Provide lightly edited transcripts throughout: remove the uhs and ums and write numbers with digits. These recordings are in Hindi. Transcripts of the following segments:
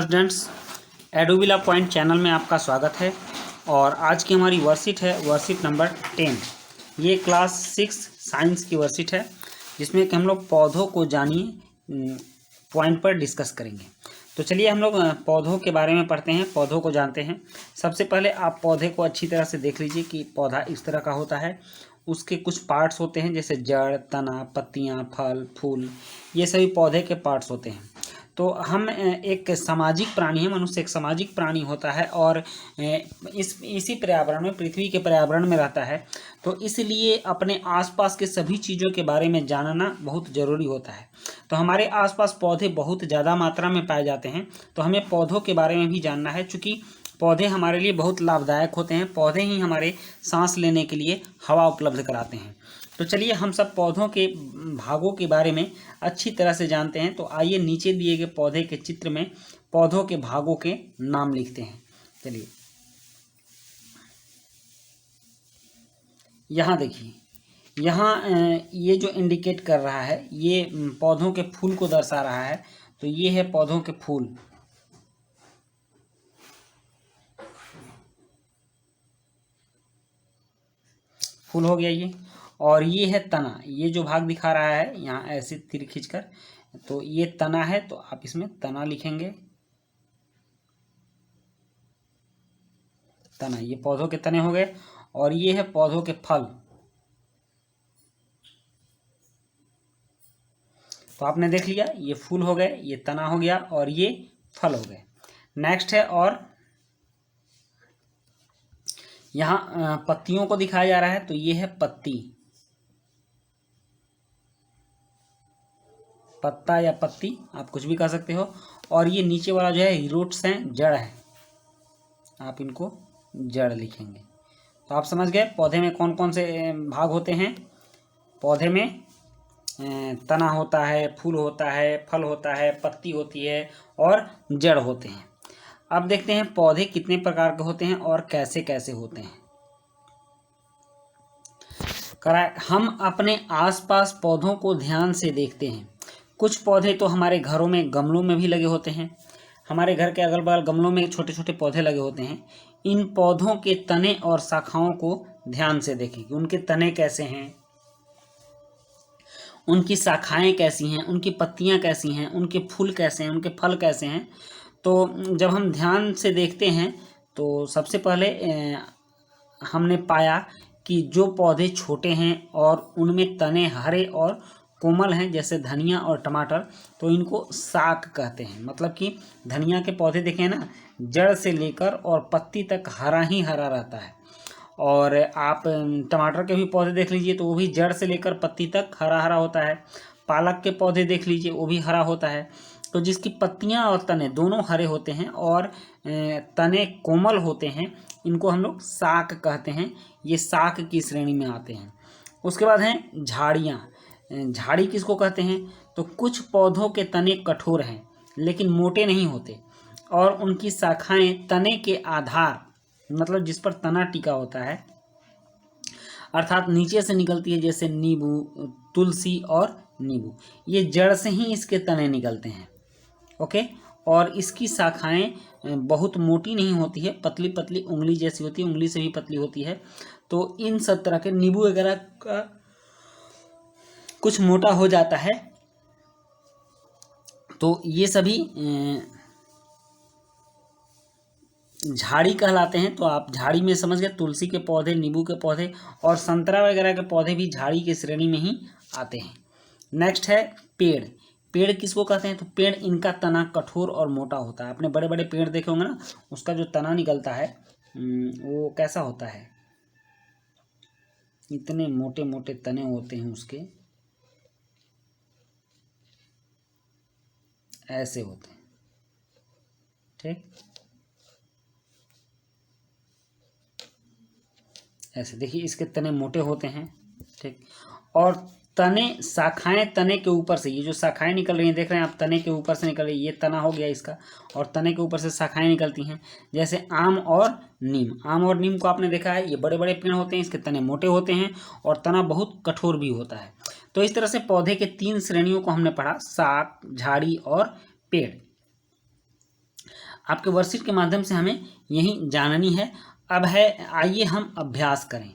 स्टूडेंट्स, एडोबिला पॉइंट चैनल में आपका स्वागत है। और आज की हमारी वर्कशीट है वर्कशीट नंबर 10। ये क्लास 6 साइंस की वर्कशीट है, जिसमें कि हम लोग पौधों को जानिए पॉइंट पर डिस्कस करेंगे। तो चलिए हम लोग पौधों के बारे में पढ़ते हैं, पौधों को जानते हैं। सबसे पहले आप पौधे को अच्छी तरह से देख लीजिए कि पौधा इस तरह का होता है। उसके कुछ पार्ट्स होते हैं, जैसे जड़, तना, पत्तियां, फल, फूल, ये सभी पौधे के पार्ट्स होते हैं। तो हम एक सामाजिक प्राणी है, मनुष्य एक सामाजिक प्राणी होता है और इसी पर्यावरण में, पृथ्वी के पर्यावरण में रहता है। तो इसलिए अपने आसपास के सभी चीज़ों के बारे में जानना बहुत ज़रूरी होता है। तो हमारे आसपास पौधे बहुत ज़्यादा मात्रा में पाए जाते हैं, तो हमें पौधों के बारे में भी जानना है। चूँकि पौधे हमारे लिए बहुत लाभदायक होते हैं, पौधे ही हमारे सांस लेने के लिए हवा उपलब्ध कराते हैं। तो चलिए हम सब पौधों के भागों के बारे में अच्छी तरह से जानते हैं। तो आइए नीचे दिए गए पौधे के चित्र में पौधों के भागों के नाम लिखते हैं। चलिए यहाँ देखिए, यहाँ ये जो इंडिकेट कर रहा है ये पौधों के फूल को दर्शा रहा है। तो ये है पौधों के फूल। फूल हो गया ये। और ये है तना, ये जो भाग दिखा रहा है यहाँ ऐसे तीर खींचकर, तो ये तना है, तो आप इसमें तना लिखेंगे। तना, ये पौधों के तने हो गए। और ये है पौधों के फल। तो आपने देख लिया, ये फूल हो गए, ये तना हो गया और ये फल हो गए। नेक्स्ट है, और यहाँ पत्तियों को दिखाया जा रहा है, तो ये है पत्ती, पत्ता या पत्ती, आप कुछ भी कह सकते हो। और ये नीचे वाला जो है रूट्स हैं, जड़ है, आप इनको जड़ लिखेंगे। तो आप समझ गए पौधे में कौन कौन से भाग होते हैं। पौधे में तना होता है, फूल होता है, फल होता है, पत्ती होती है और जड़ होते हैं। अब देखते हैं पौधे कितने प्रकार के होते हैं और कैसे कैसे होते हैं। हम अपने आसपास पौधों को ध्यान से देखते हैं। कुछ पौधे तो हमारे घरों में गमलों में भी लगे होते हैं। हमारे घर के अगल बगल गमलों में छोटे छोटे पौधे लगे होते हैं। इन पौधों के तने और शाखाओं को ध्यान से देखें कि उनके तने कैसे हैं, उनकी शाखाएं कैसी हैं, उनकी पत्तियां कैसी हैं, उनके फूल कैसे हैं, उनके फल कैसे हैं। तो जब हम ध्यान से देखते हैं तो सबसे पहले हमने पाया कि जो पौधे छोटे हैं और उनमें तने हरे और कोमल हैं, जैसे धनिया और टमाटर, तो इनको साग कहते हैं। मतलब कि धनिया के पौधे देखें ना, जड़ से लेकर और पत्ती तक हरा ही हरा रहता है। और आप टमाटर के भी पौधे देख लीजिए, तो वो भी जड़ से लेकर पत्ती तक हरा हरा होता है। पालक के पौधे देख लीजिए, वो भी हरा होता है। तो जिसकी पत्तियां और तने दोनों हरे होते हैं और तने कोमल होते हैं, इनको हम लोग साग कहते हैं। ये साग की श्रेणी में आते हैं। उसके बाद हैं झाड़ियाँ। झाड़ी किसको कहते हैं? तो कुछ पौधों के तने कठोर हैं लेकिन मोटे नहीं होते, और उनकी शाखाएं तने के आधार, मतलब जिस पर तना टिका होता है, अर्थात नीचे से निकलती है, जैसे नींबू, तुलसी और नींबू, ये जड़ से ही इसके तने निकलते हैं। ओके। और इसकी शाखाएं बहुत मोटी नहीं होती है, पतली पतली उंगली जैसी होती है, उंगली से भी पतली होती है। तो इन सब तरह के नींबू वगैरह का कुछ मोटा हो जाता है। तो ये सभी झाड़ी कहलाते हैं। तो आप झाड़ी में समझ गए, तुलसी के पौधे, नींबू के पौधे और संतरा वगैरह के पौधे भी झाड़ी की श्रेणी में ही आते हैं। नेक्स्ट है पेड़। पेड़ किसको कहते हैं? तो पेड़, इनका तना कठोर और मोटा होता है। आपने बड़े बड़े पेड़ देखे होंगे ना, उसका जो तना निकलता है वो कैसा होता है, इतने मोटे मोटे तने होते हैं उसके, ऐसे होते हैं। ठीक, ऐसे देखिए, इसके तने मोटे होते हैं। ठीक। और तने, शाखाएं तने के ऊपर से, ये जो शाखाएं निकल रही हैं देख रहे हैं आप, तने के ऊपर से निकल रही है, ये तना हो गया इसका, और तने के ऊपर से शाखाएं निकलती हैं, जैसे आम और नीम। आम और नीम को आपने देखा है, ये बड़े बड़े पेड़ होते हैं, इसके तने मोटे होते हैं और तना बहुत कठोर भी होता है। तो इस तरह से पौधे के 3 श्रेणियों को हमने पढ़ा, शाख, झाड़ी और पेड़। आपके वर्कशीट के माध्यम से हमें यही जाननी है। अब है आइए हम अभ्यास करें।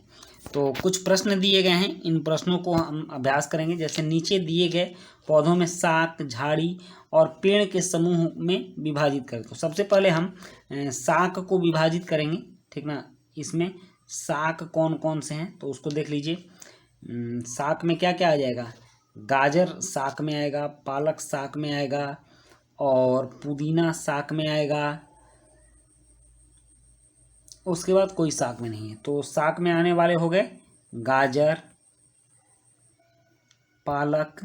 तो कुछ प्रश्न दिए गए हैं, इन प्रश्नों को हम अभ्यास करेंगे। जैसे नीचे दिए गए पौधों में शाक, झाड़ी और पेड़ के समूह में विभाजित करें। तो सबसे पहले हम शाक को विभाजित करेंगे, ठीक ना। इसमें शाक कौन कौन से हैं तो उसको देख लीजिए। शाक में क्या क्या आ जाएगा, गाजर शाक में आएगा, पालक शाक में आएगा और पुदीना शाक में आएगा। उसके बाद कोई शाक में नहीं है। तो शाक में आने वाले हो गए गाजर, पालक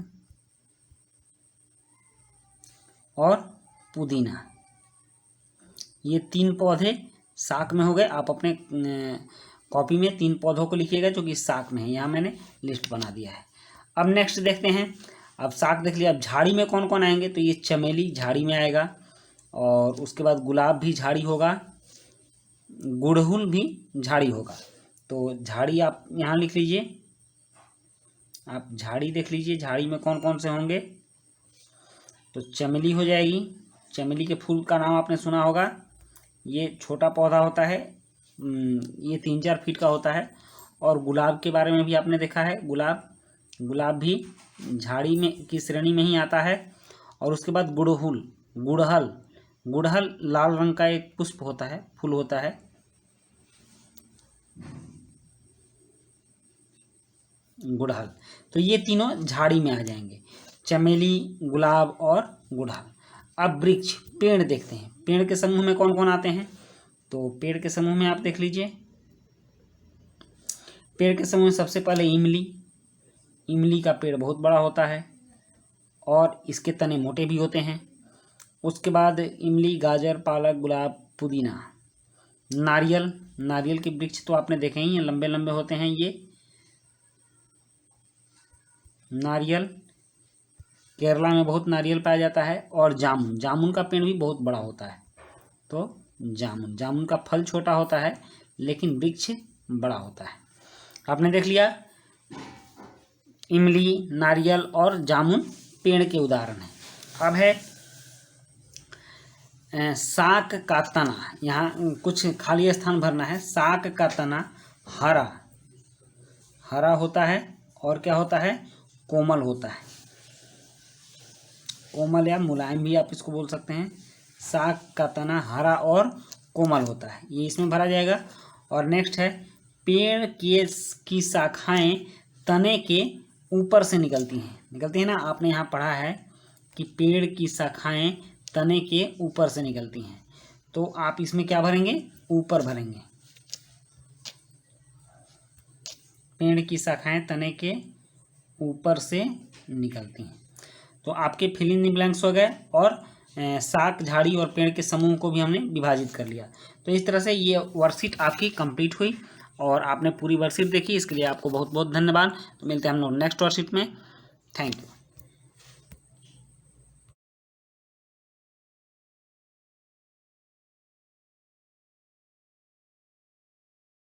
और पुदीना। ये 3 पौधे शाक में हो गए। आप अपने कॉपी में 3 पौधों को लिखिएगा जो कि शाक में है। यहाँ मैंने लिस्ट बना दिया है। अब नेक्स्ट देखते हैं। अब शाक देख लिया, अब झाड़ी में कौन कौन आएंगे तो ये चमेली झाड़ी में आएगा और उसके बाद गुलाब भी झाड़ी होगा, गुड़हल भी झाड़ी होगा। तो झाड़ी आप यहाँ लिख लीजिए। आप झाड़ी देख लीजिए, झाड़ी में कौन कौन से होंगे तो चमेली हो जाएगी। चमेली के फूल का नाम आपने सुना होगा, ये छोटा पौधा होता है, ये 3-4 फीट का होता है। और गुलाब के बारे में भी आपने देखा है, गुलाब भी झाड़ी में की श्रेणी में ही आता है। और उसके बाद गुड़हल लाल रंग का एक पुष्प होता है, फूल होता है। गुड़हल, तो ये तीनों झाड़ी में आ जाएंगे, चमेली, गुलाब और गुड़हल। अब वृक्ष, पेड़ देखते हैं। पेड़ के समूह में कौन कौन आते हैं तो पेड़ के समूह में आप देख लीजिए। पेड़ के समूह में सबसे पहले इमली का पेड़ बहुत बड़ा होता है और इसके तने मोटे भी होते हैं। उसके बाद इमली, गाजर, पालक, गुलाब, पुदीना। नारियल के वृक्ष तो आपने देखे ही हैं, लंबे लंबे होते हैं ये नारियल। केरला में बहुत नारियल पाया जाता है। और जामुन का पेड़ भी बहुत बड़ा होता है। तो जामुन का फल छोटा होता है लेकिन वृक्ष बड़ा होता है। आपने देख लिया, इमली, नारियल और जामुन पेड़ के उदाहरण हैं। अब है शाक का तना। यहाँ कुछ खाली स्थान भरना है। शाक का तना हरा होता है और क्या होता है, कोमल होता है। कोमल या मुलायम भी आप इसको बोल सकते हैं। शाक का तना हरा और कोमल होता है, ये इसमें भरा जाएगा। और नेक्स्ट है, पेड़ की शाखाएं तने के ऊपर से निकलती हैं ना। आपने यहाँ पढ़ा है कि पेड़ की शाखाएं तने के ऊपर से निकलती हैं। तो आप इसमें क्या भरेंगे, ऊपर भरेंगे। पेड़ की शाखाएं तने के ऊपर से निकलती हैं। तो आपके फिल इन द ब्लैंक्स हो गए और शाक, झाड़ी और पेड़ के समूह को भी हमने विभाजित कर लिया। तो इस तरह से ये वर्कशीट आपकी कंप्लीट हुई और आपने पूरी वर्कशीट देखी। इसके लिए आपको बहुत बहुत धन्यवाद। तो मिलते हैं हम लोग नेक्स्ट वर्कशीट में। Thank you.